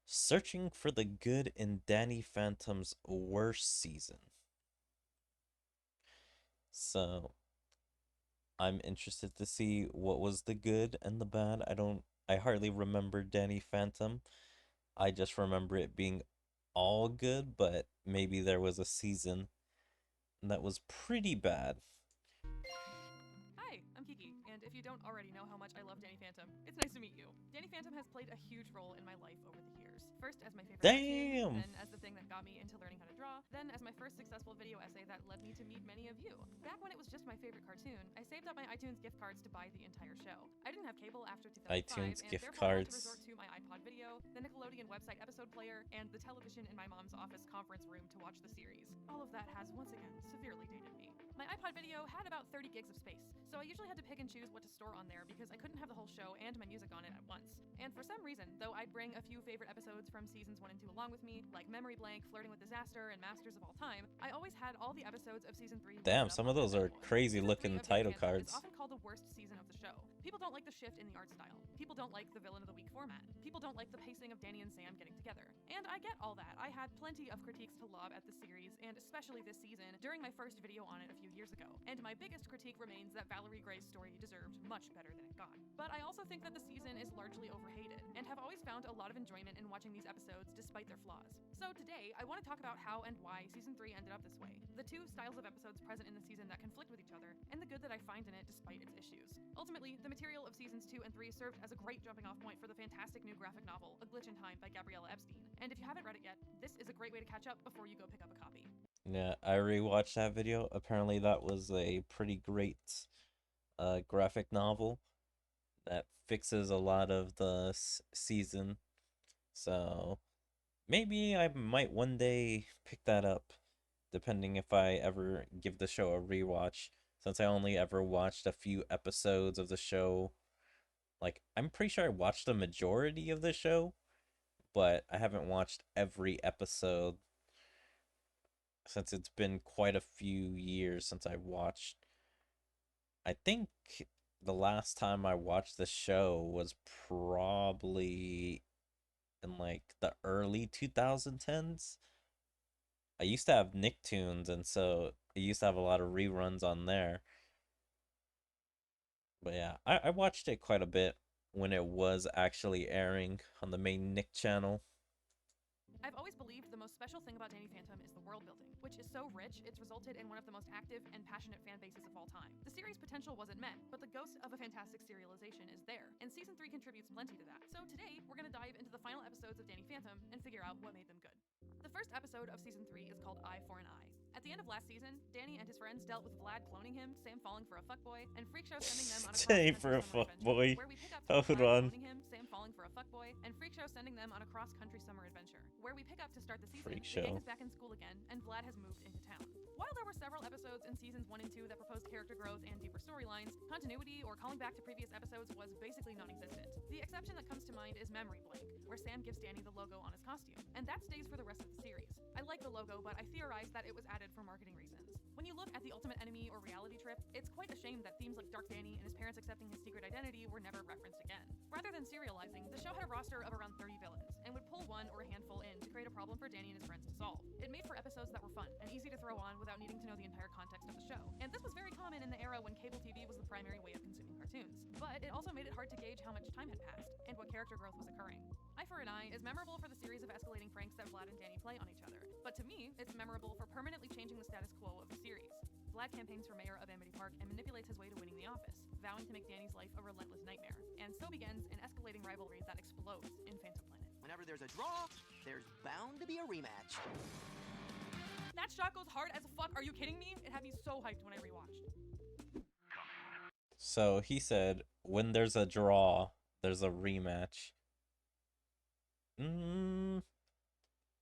Searching for the good in Danny Phantom's worst season. So I'm interested to see what was the good and the bad. I hardly remember Danny Phantom. I just remember it being all good, but maybe there was a season that was pretty bad. Hi, I'm Kiki, and if you don't already know how much I love Danny Phantom, it's nice to meet you. Danny Phantom has played a huge role in my life over the years. First as my favorite cartoon, Damn! then as the thing that got me into learning how to draw, then as my first successful video essay that led me to meet many of you. Back when it was just my favorite cartoon, I saved up my iTunes gift cards to buy the entire show. I didn't have cable after 2005, iTunes and gift therefore had to resort cards. to my iPod video, the Nickelodeon website episode player, and the television in my mom's office conference room to watch the series. All of that has once again severely dated me. My iPod video had about 30 gigs of space, so I usually had to pick and choose what to store on there because I couldn't have the whole show and my music on it at once. And for some reason, though I'd bring a few favorite episodes from seasons 1 and 2 along with me, like Memory Blank, Flirting with Disaster, and Masters of All Time, I always had all the episodes of season 3 Damn, loaded up some of on that those bad are boy. crazy Season 3 looking of Danny title Phantom is cards. often called the worst season of the show. People don't like the shift in the art style. People don't like the villain of the week format. People don't like the pacing of Danny and Sam getting together. And I get all that. I had plenty of critiques to lob at the series, and especially this season, during my first video on it a few years ago. And my biggest critique remains that Valerie Gray's story deserved much better than it got. But I also think that the season is largely overhated, and have always found a lot of enjoyment in watching these episodes despite their flaws. So today, I want to talk about how and why season 3 ended up this way, the two styles of episodes present in the season that conflict with each other, and the good that I find in it despite its issues. Ultimately, the material of seasons 2 and 3 served as a great jumping off point for the fantastic new graphic novel, A Glitch in Time by Gabriella Epstein. And if you haven't read it yet, this is a great way to catch up before you go pick up a copy. Yeah, I rewatched that video. Apparently, that was a pretty great graphic novel that fixes a lot of the season. So maybe I might one day pick that up, depending if I ever give the show a rewatch. Since I only ever watched a few episodes of the show, like I'm pretty sure I watched the majority of the show, but I haven't watched every episode since it's been quite a few years since I watched. I think the last time I watched the show was probably in like the early 2010s. I used to have Nicktoons, and so I used to have a lot of reruns on there. But yeah, I watched it quite a bit when it was actually airing on the main Nick channel. I've always believed the most special thing about Danny Phantom is the world building, which is so rich it's resulted in one of the most active and passionate fan bases of all time. The series' potential wasn't met, but the ghost of a fantastic serialization is there, and season 3 contributes plenty to that. So today, we're gonna dive into the final episodes of Danny Phantom and figure out what made them good. The first episode of season 3 is called Eye for an Eye. At the end of last season, Danny and his friends dealt with Vlad cloning him, Sam falling for a fuckboy, and Freakshow sending them on a Stay cross-country for a summer fuck adventure, boy. where we pick up to Hold Vlad on. cloning him, Sam falling for a fuckboy, and Freakshow sending them on a cross-country summer adventure, where we pick up to start the season, Freak the gang show. is back in school again, and Vlad has moved into town. While there were several episodes in seasons 1 and 2 that proposed character growth and deeper storylines, continuity or calling back to previous episodes was basically non-existent. The exception that comes to mind is Memory Blank, where Sam gives Danny the logo on his costume, and that stays for the rest of the series. I like the logo, but I theorize that it was added for marketing reasons. When you look at the ultimate enemy or reality trip, it's quite a shame that themes like Dark Danny and his parents accepting his secret identity were never referenced again. Rather than serializing, the show had a roster of around 30 villains, and would pull one or a handful in to create a problem for Danny and his friends to solve. It made for episodes that were fun and easy to throw on without needing to know the entire context of the show. And this was very common in the era when cable TV was the primary way of consuming cartoons. But it also made it hard to gauge how much time had passed, and what character growth was occurring. Eye for an Eye is memorable for the series of escalating pranks that Vlad and Danny play on each other, but to me, it's memorable for permanently changing the status quo of the series. Vlad campaigns for mayor of Amity Park and manipulates his way to winning the office, vowing to make Danny's life a relentless nightmare. And so begins an escalating rivalry that explodes in Phantom Planet. Whenever there's a draw, there's bound to be a rematch. That shot goes hard as fuck. Are you kidding me? It had me so hyped when I rewatched. So he said, when there's a draw, there's a rematch. Mm,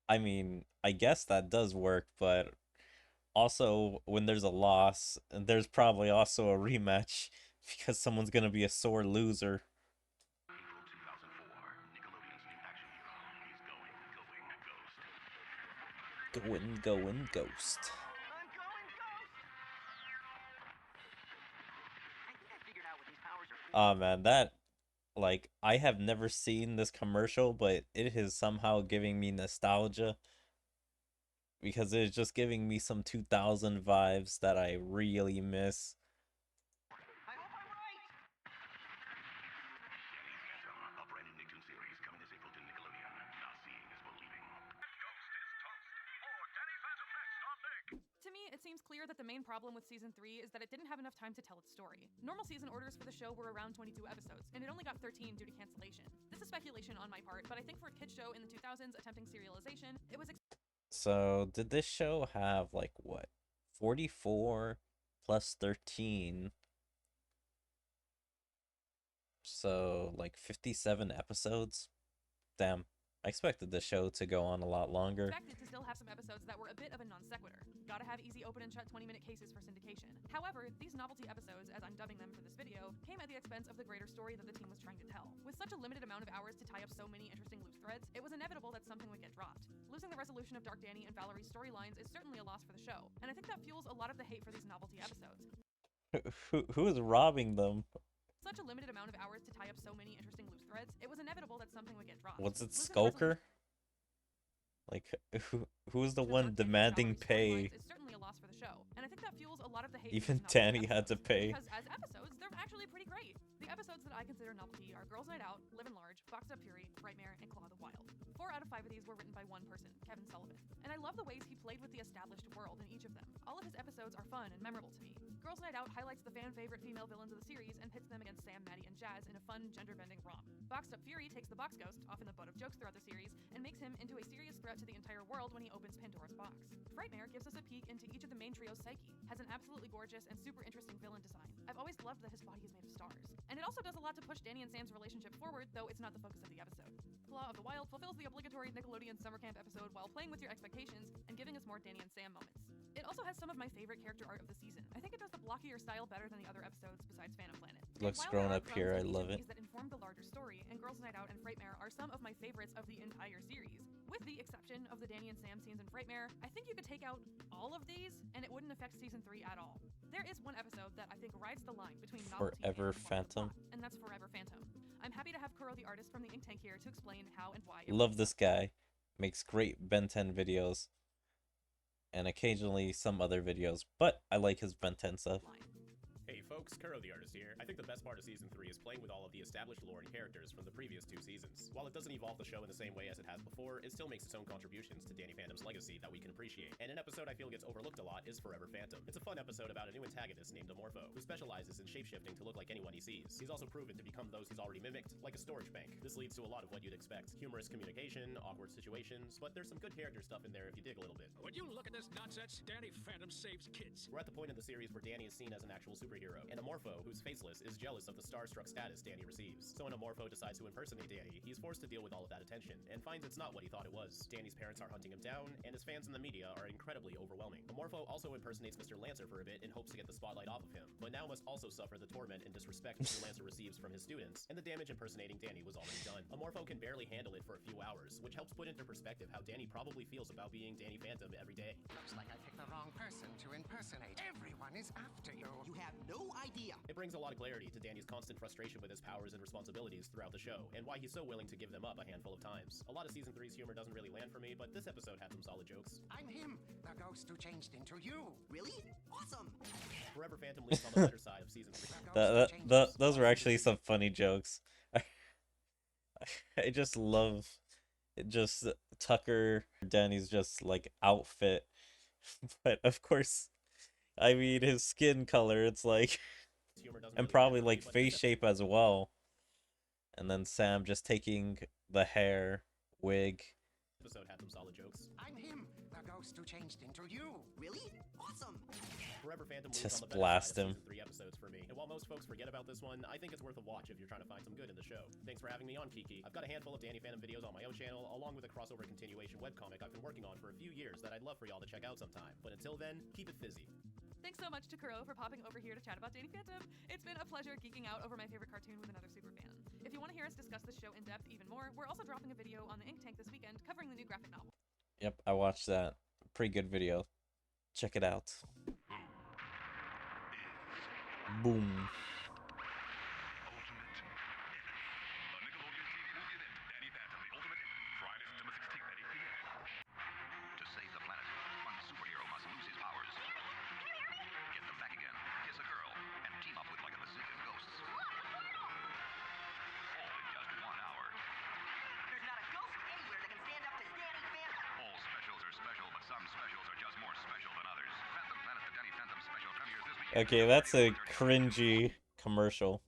I mean, I guess that does work, but also when there's a loss, there's probably also a rematch because someone's gonna be a sore loser. Going, ghost. I'm going ghost! I think I figured out what these powers are for. Oh man, that like I have never seen this commercial, but it is somehow giving me nostalgia because it's just giving me some 2000 vibes that I really miss. I hope I'm right! To me, it seems clear that the main problem with season 3 is that it didn't have enough time to tell its story. Normal season orders for the show were around 22 episodes, and it only got 13 due to cancellation. This is speculation on my part, but I think for a kids show in the 2000s attempting serialization, it was So, did this show have like what? 44 plus 13. So, like 57 episodes? Damn. I expected the show to go on a lot longer. expected to still have some episodes that were a bit of a non sequitur. Gotta have easy open and shut 20-minute cases for syndication. However, these novelty episodes, as I'm dubbing them for this video, came at the expense of the greater story that the team was trying to tell. With such a limited amount of hours to tie up so many interesting loose threads, it was inevitable that something would get dropped. Losing the resolution of Dark Danny and Valerie's storylines is certainly a loss for the show, and I think that fuels a lot of the hate for these novelty episodes. Who is robbing them? Such a limited amount of hours to tie up so many interesting loose threads, it was inevitable that something would get dropped. Was it Losing the Skulker? Like, who's the one demanding pay? Is certainly a loss for the show, and I think that fuels a lot of the hate. Even for these Danny novelty had to episodes, pay. because as episodes, they're actually pretty great. The episodes that I consider novelty are Girls' Night Out, Live and Large, Boxed Up Fury, Frightmare, and Claw the Wild. 4 out of 5 of these were written by one person, Kevin Sullivan, and I love the ways he played with the established world in each of them. All of his episodes are fun and memorable to me. Girls' Night Out highlights the fan-favorite female villains of the series and pits them against Sam, Maddie, and Jazz in a fun, gender-bending romp. Boxed Up Fury takes the Box Ghost, often the butt of jokes throughout the series, and makes him into a serious threat to the entire world when he opens Pandora's box. Frightmare gives us a peek into each of the main trio's psyche, has an absolutely gorgeous and super interesting villain design. I've always loved that his body is made of stars. And it also does a lot to push Danny and Sam's relationship forward, though it's not the focus of the episode. Claw of the Wild fulfills the obligatory Nickelodeon summer camp episode while playing with your expectations and giving us more Danny and Sam moments. It also has some of my favorite character art of the season. I think it does the blockier style better than the other episodes besides Phantom Planet. Looks While grown there are up here, I crumbs in each love of it. these that inform the larger story, and Girls' Night Out and Frightmare are some of my favorites of the entire series. With the exception of the Danny and Sam scenes in Frightmare, I think you could take out all of these and it wouldn't affect season 3 at all. There is one episode that I think rides the line between novelty Forever and Phantom. plot, and that's Forever Phantom. I'm happy to have Kuro the artist from the Ink Tank here to explain how and why. Love this guy. Makes great Ben 10 videos. And occasionally some other videos. But I like his Ben 10 stuff. Hey folks, Kuro the Artist here. I think the best part of Season 3 is playing with all of the established lore and characters from the previous 2 seasons. While it doesn't evolve the show in the same way as it has before, it still makes its own contributions to Danny Phantom's legacy that we can appreciate. And an episode I feel gets overlooked a lot is Forever Phantom. It's a fun episode about a new antagonist named Amorpho, who specializes in shapeshifting to look like anyone he sees. He's also proven to become those he's already mimicked, like a storage bank. This leads to a lot of what you'd expect. Humorous communication, awkward situations, but there's some good character stuff in there if you dig a little bit. Would you look at this nonsense? Danny Phantom saves kids. We're at the point in the series where Danny is seen as an actual superhero, and Amorpho, who's faceless, is jealous of the starstruck status Danny receives. So when Amorpho decides to impersonate Danny, he's forced to deal with all of that attention, and finds it's not what he thought it was. Danny's parents are hunting him down, and his fans in the media are incredibly overwhelming. Amorpho also impersonates Mr. Lancer for a bit in hopes to get the spotlight off of him, but now must also suffer the torment and disrespect Mr. Lancer receives from his students, and the damage impersonating Danny was already done. Amorpho can barely handle it for a few hours, which helps put into perspective how Danny probably feels about being Danny Phantom every day. Looks like I picked the wrong person to impersonate. Everyone is after you. You have no idea. It brings a lot of clarity to Danny's constant frustration with his powers and responsibilities throughout the show, and why he's so willing to give them up a handful of times. A lot of Season 3's humor doesn't really land for me, but this episode had some solid jokes. I'm him, the ghost who changed into you. Really? Awesome. Forever Phantom leans on the better side of Season 3. Those were actually some funny jokes. I just love it, just Tucker Danny's just like outfit. But of course, I mean his skin color, it's like and probably like face shape as well. And then Sam just taking the hair wig. Episode had some solid jokes. I'm him, the ghost who changed into you. Really? Awesome. Forever Phantom leans Just on the better blast side of him. Season 3 episodes for me. And while most folks forget about this one, I think it's worth a watch if you're trying to find some good in the show. Thanks for having me on, Kiki. I've got a handful of Danny Phantom videos on my own channel, along with a crossover continuation webcomic I've been working on for a few years that I'd love for y'all to check out sometime. But until then, keep it fizzy. Thanks so much to Kuro for popping over here to chat about Danny Phantom. It's been a pleasure geeking out over my favorite cartoon with another super fan. If you want to hear us discuss this show in depth even more, we're also dropping a video on the Ink Tank this weekend covering the new graphic novel. Yep, I watched that. Pretty good video. Check it out. Boom. Okay, that's a cringy commercial.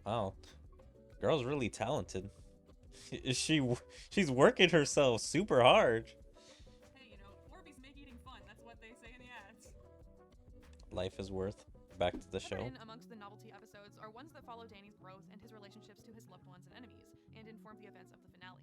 Wow, girl's really talented. Is she's working herself super hard. Hey, Orbeez make eating fun. That's what they say in the ads. Life is worth. Back to the Peppered show. in amongst the novelty episodes are ones that follow Danny's growth and his relationships to his loved ones and enemies, and inform the events of the finale.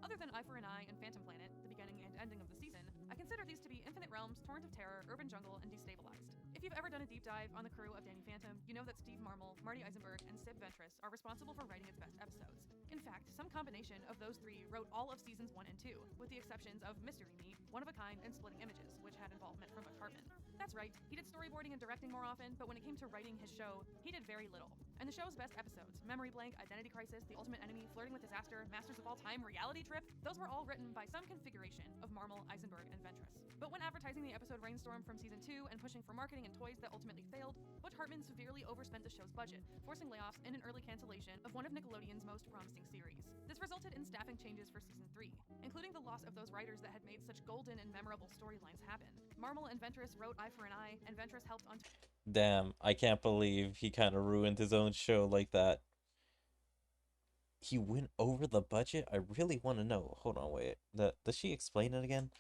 Other than Eye for an Eye and Phantom Planet, the beginning and ending of the season, I consider these to be Infinite Realms, Torrent of Terror, Urban Jungle, and Destabilized. If you've ever done a deep dive on the crew of Danny Phantom, you know that Steve Marmol, Marty Eisenberg, and Sib Ventress are responsible for writing its best episodes. In fact, some combination of those three wrote all of seasons 1 and 2, with the exceptions of Mystery Meat, One of a Kind, and Splitting Images, which had involvement from Butch Hartman. That's right, he did storyboarding and directing more often, but when it came to writing his show, he did very little. And the show's best episodes, Memory Blank, Identity Crisis, The Ultimate Enemy, Flirting with Disaster, Masters of All Time, Reality Trip, those were all written by some configuration of Marmol, Eisenberg, and Ventress. But when advertising the episode Rainstorm from season 2 and pushing for marketing and toys that ultimately failed, Butch Hartman severely overspent the show's budget, forcing layoffs and an early cancellation of one of Nickelodeon's most promising series. This resulted in staffing changes for season 3, including the loss of those writers that had made such golden and memorable storylines happen. Marmol and Ventress wrote Eye for an Eye, and Ventress helped on. Damn, I can't believe he kind of ruined his own show like that. He went over the budget? I really want to know. Hold on, wait. Does she explain it again?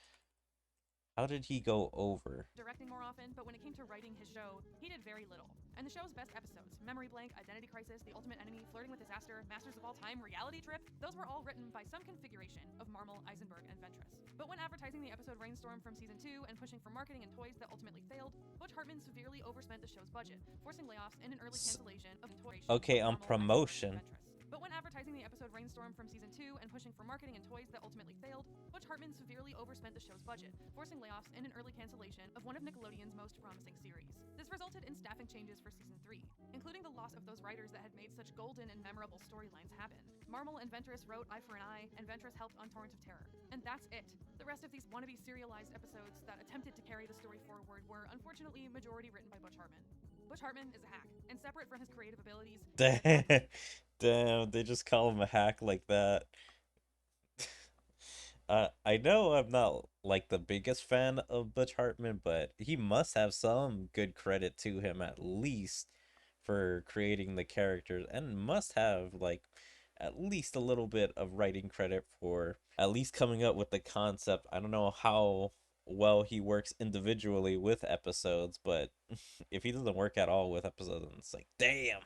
How did he go over? Directing more often, but when it came to writing his show, he did very little. And the show's best episodes, Memory Blank, Identity Crisis, The Ultimate Enemy, Flirting with Disaster, Masters of All Time, Reality Trip, those were all written by some configuration of Marmol, Eisenberg, and Ventress. But when advertising the episode Rainstorm from season 2 and pushing for marketing and toys that ultimately failed, Butch Hartman severely overspent the show's budget, forcing layoffs and an early cancellation of toys. Okay, on promotion. But when advertising the episode Rainstorm from season 2 and pushing for marketing and toys that ultimately failed, Butch Hartman severely overspent the show's budget, forcing layoffs and an early cancellation of one of Nickelodeon's most promising series. This resulted in staffing changes for season 3, including the loss of those writers that had made such golden and memorable storylines happen. Marmol and Ventress wrote Eye for an Eye, and Ventress helped on Torrent of Terror. And that's it. The rest of these wannabe serialized episodes that attempted to carry the story forward were unfortunately majority written by Butch Hartman. Butch Hartman is a hack, and separate from his creative abilities. Damn, they just call him a hack like that. I know I'm not like the biggest fan of Butch Hartman, but he must have some good credit to him at least for creating the characters, and must have like at least a little bit of writing credit for at least coming up with the concept. I don't know how well he works individually with episodes, but if he doesn't work at all with episodes, then it's like, damn.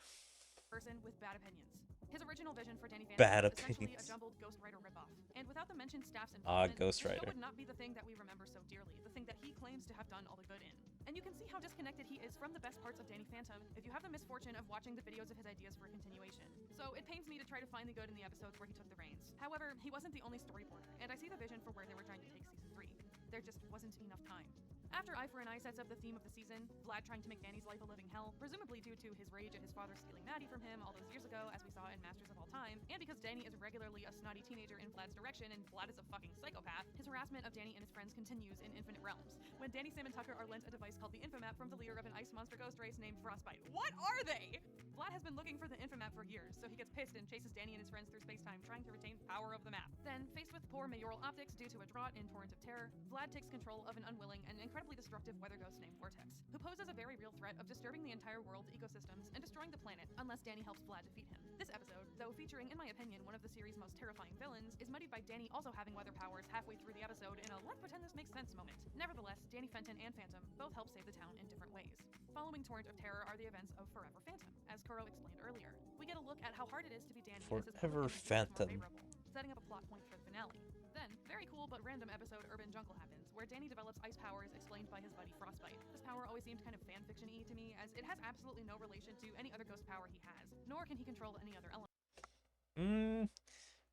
Person with bad opinions. His original vision for Danny Bad Phantom was essentially a opinions. jumbled Ghost Rider ripoff. And without the mentioned staff's Ah, involvement, Ghost the show Rider. would not be the thing that we remember so dearly, the thing that he claims to have done all the good in. And you can see how disconnected he is from the best parts of Danny Phantom if you have the misfortune of watching the videos of his ideas for a continuation. So it pains me to try to find the good in the episodes where he took the reins. However, he wasn't the only storyboarder, and I see the vision for where they were trying to take season 3. There just wasn't enough time. After Eye for an Eye sets up the theme of the season, Vlad trying to make Danny's life a living hell, presumably due to his rage at his father stealing Maddie from him all those years ago, as we saw in Masters of All Time, and because Danny is regularly a snotty teenager in Vlad's direction and Vlad is a fucking psychopath, his harassment of Danny and his friends continues in Infinite Realms, when Danny, Sam, and Tucker are lent a device called the Infomap from the leader of an ice monster ghost race named Frostbite. What are they? Vlad has been looking for the Infomap for years, so he gets pissed and chases Danny and his friends through space-time, trying to retain power of the map. Then, faced with poor mayoral optics due to a drought in Torrent of Terror, Vlad takes control of an unwilling and incredibly destructive weather ghost named Vortex, who poses a very real threat of disturbing the entire world's ecosystems and destroying the planet unless Danny helps Vlad defeat him. This episode, though featuring, in my opinion, one of the series' most terrifying villains, is muddied by Danny also having weather powers halfway through the episode in a let's pretend this makes sense moment. Nevertheless, Danny Fenton and Phantom both help save the town in different ways. Following Torrent of Terror are the events of Forever Phantom, as Kuro explained earlier. We get a look at how hard it is to be Danny as his Forever public image becomes more Phantom. favorable, setting up a plot point for the finale. Then, very cool but random episode Urban Jungle happens, where Danny develops ice powers explained by his buddy Frostbite. This power always seemed kind of fanfiction-y to me, as it has absolutely no relation to any other ghost power he has, nor can he control any other element.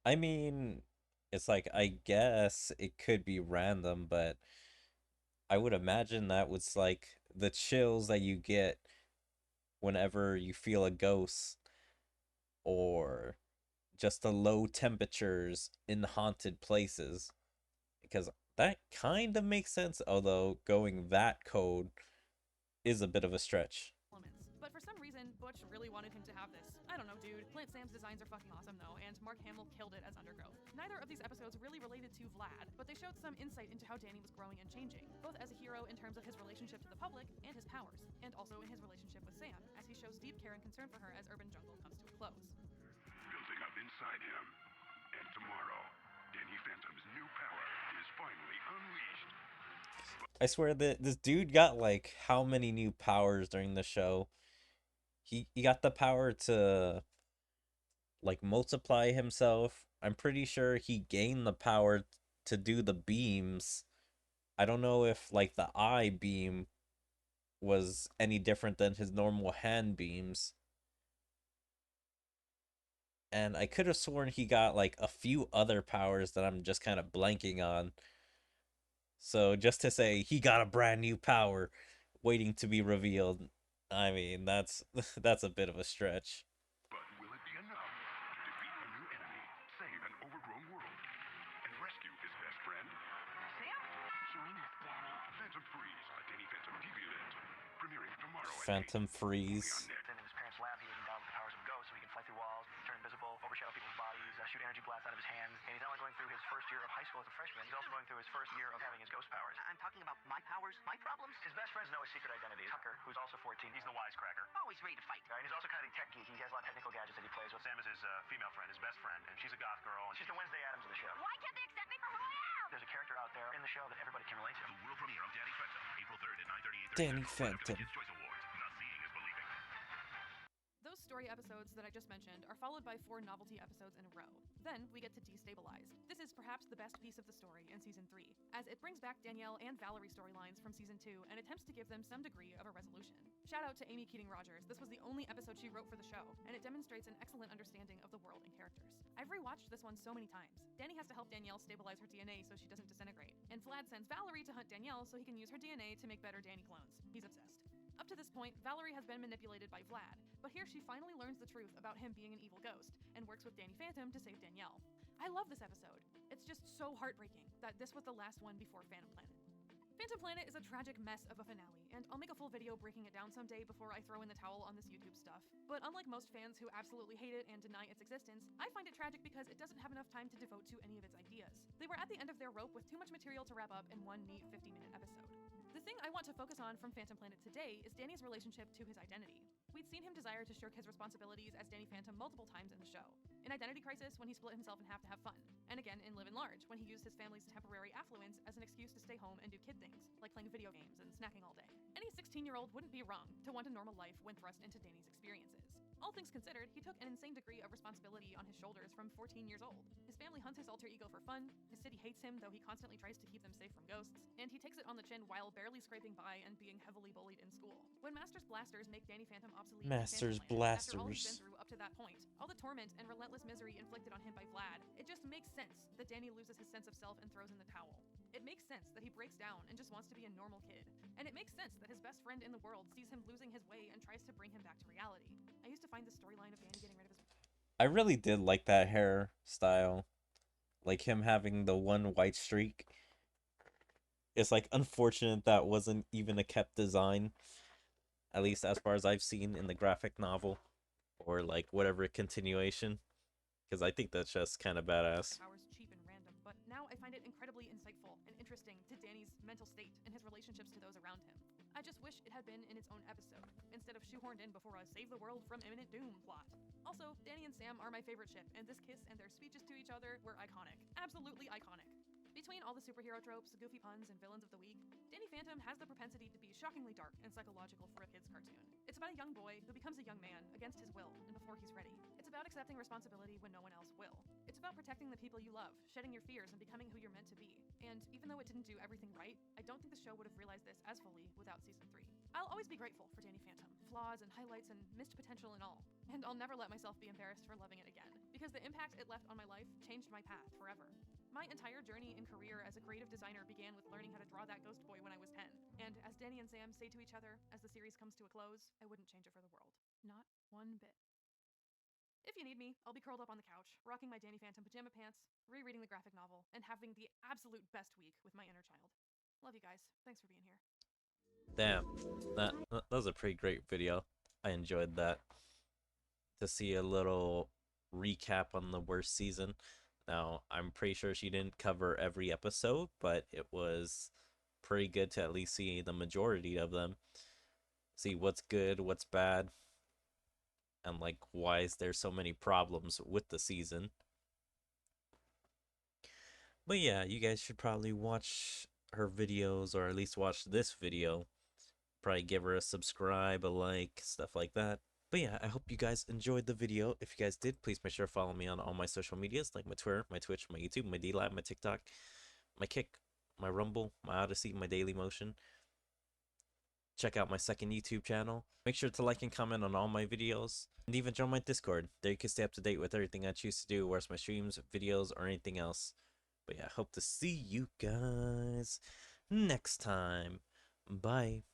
I mean, it's like, I guess it could be random, but I would imagine that was like the chills that you get whenever you feel a ghost, or just the low temperatures in haunted places. Because that kind of makes sense, although going that cold is a bit of a stretch. But for some reason, Again, Butch really wanted him to have this. I don't know, dude. Plant Sam's designs are fucking awesome, though, and Mark Hamill killed it as Undergrowth. Neither of these episodes really related to Vlad, but they showed some insight into how Danny was growing and changing, both as a hero in terms of his relationship to the public and his powers, and also in his relationship with Sam, as he shows deep care and concern for her as Urban Jungle comes to a close. Building up inside him. And tomorrow, Danny Phantom's new power is finally unleashed. I swear that this dude got like how many new powers during the show. He got the power to like multiply himself. I'm pretty sure he gained the power to do the beams. I don't know if like the eye beam was any different than his normal hand beams. And I could have sworn he got like a few other powers that I'm just kind of blanking on. So just to say he got a brand new power waiting to be revealed, I mean, that's that's a bit of a stretch. But will it be enough to defeat a new enemy, save an overgrown world, and rescue his best friend? Sam? Join us, Danny. Phantom Freeze, a Danny Phantom TV event. Premiering tomorrow at 8. Phantom Only Freeze. on Nick. Then in his parents' lab, he was endowed with the powers of ghosts, so he can fly through walls, turn invisible, overshadow people's bodies, shoot energy blasts out of his hands. And he's not only going through his first year of high school as a freshman, he's also going through his first year of having his ghost powers. I'm talking about my powers, my problems. His best friends know his secret identity. Tucker, who's also 14, he's the wisecracker. Always ready to fight. And he's also kind of a tech geek. He has a lot of technical gadgets that he plays with. Sam is his female friend, his best friend, and she's a goth girl. And she's the Wednesday Addams of the show. Why can't they accept me for who I am? There's a character out there in the show that everybody can relate to. The world premiere of Danny Phantom, April 3rd at 9:30. Danny Phantom. Kids' Choice Awards. Not seeing is believing. Those story episodes that I just mentioned are followed by 4 novelty episodes in a row. Then we get to Destabilized. This is perhaps the best piece of the story in Season 3, as it brings back Danielle and Valerie storylines from Season 2 and attempts to give them some degree of a resolution. Shout out to Amy Keating-Rogers. This was the only episode she wrote for the show, and it demonstrates an excellent understanding of the world and characters. I've rewatched this one so many times. Danny has to help Danielle stabilize her DNA so she doesn't disintegrate, and Vlad sends Valerie to hunt Danielle so he can use her DNA to make better Danny clones. He's obsessed. Up to this point, Valerie has been manipulated by Vlad, but here she finally learns the truth about him being an evil ghost, and works with Danny Phantom to save Danielle. I love this episode. It's just so heartbreaking that this was the last one before Phantom Planet. Phantom Planet is a tragic mess of a finale, and I'll make a full video breaking it down someday before I throw in the towel on this YouTube stuff. But unlike most fans who absolutely hate it and deny its existence, I find it tragic because it doesn't have enough time to devote to any of its ideas. They were at the end of their rope with too much material to wrap up in one neat 50-minute episode. The thing I want to focus on from Phantom Planet today is Danny's relationship to his identity. We'd seen him desire to shirk his responsibilities as Danny Phantom multiple times in the show. In Identity Crisis, when he split himself in half to have fun. And again in Live and Large, when he used his family's temporary affluence as an excuse to stay home and do kid things, like playing video games and snacking all day. Any 16-year-old wouldn't be wrong to want a normal life when thrust into Danny's experiences. All things considered, he took an insane degree of responsibility on his shoulders from 14 years old. His family hunts his alter ego for fun, his city hates him though he constantly tries to keep them safe from ghosts, and he takes it on the chin while barely scraping by and being heavily bullied in school. When Master's Blasters make Danny Phantom obsolete in Master's Phantom Planet, after all he's Blasters. been through up to that point, all the torment and relentless misery inflicted on him by Vlad, it just makes sense that Danny loses his sense of self and throws in the towel. It makes sense that he breaks down and just wants to be a normal kid. And it makes sense that his best friend in the world sees him losing his way and tries to bring him back to reality. I used to find the storyline of Danny getting rid of his... I really did like that hairstyle. Like him having the one white streak. It's like unfortunate that wasn't even a kept design. At least as far as I've seen in the graphic novel. Or like whatever continuation. Because I think that's just kind of badass. powers cheap and random, but now I find it incredibly insightful and interesting to Danny's mental state and his relationships to those around him. I just wish it had been in its own episode, instead of shoehorned in before a save the world from imminent doom plot. Also, Danny and Sam are my favorite ship, and this kiss and their speeches to each other were iconic. Absolutely iconic. Between all the superhero tropes, goofy puns, and villains of the week, Danny Phantom has the propensity to be shockingly dark and psychological for a kid's cartoon. It's about a young boy who becomes a young man against his will and before he's ready. It's about accepting responsibility when no one else will. It's about protecting the people you love, shedding your fears, and becoming who you're meant to be. And even though it didn't do everything right, I don't think the show would have realized this as fully without Season 3. I'll always be grateful for Danny Phantom, flaws and highlights and missed potential and all. And I'll never let myself be embarrassed for loving it again, because the impact it left on my life changed my path forever. My entire journey and career as a creative designer began with learning how to draw that ghost boy when I was 10. And as Danny and Sam say to each other as the series comes to a close, I wouldn't change it for the world. Not one bit. If you need me, I'll be curled up on the couch, rocking my Danny Phantom pajama pants, rereading the graphic novel, and having the absolute best week with my inner child. Love you guys. Thanks for being here. Damn. That was a pretty great video. I enjoyed that to see a little recap on the worst season. Now, I'm pretty sure she didn't cover every episode, but it was pretty good to at least see the majority of them. See what's good, what's bad, and like why is there so many problems with the season. But yeah, you guys should probably watch her videos or at least watch this video. Probably give her a subscribe, a like, stuff like that. But yeah, I hope you guys enjoyed the video. If you guys did, please make sure to follow me on all my social medias, like my Twitter, my Twitch, my YouTube, my DLive, my TikTok, my Kick, my Rumble, my Odyssey, my Daily Motion. Check out my second YouTube channel. Make sure to like and comment on all my videos. And even join my Discord. There you can stay up to date with everything I choose to do, where's my streams, videos, or anything else. But yeah, I hope to see you guys next time. Bye.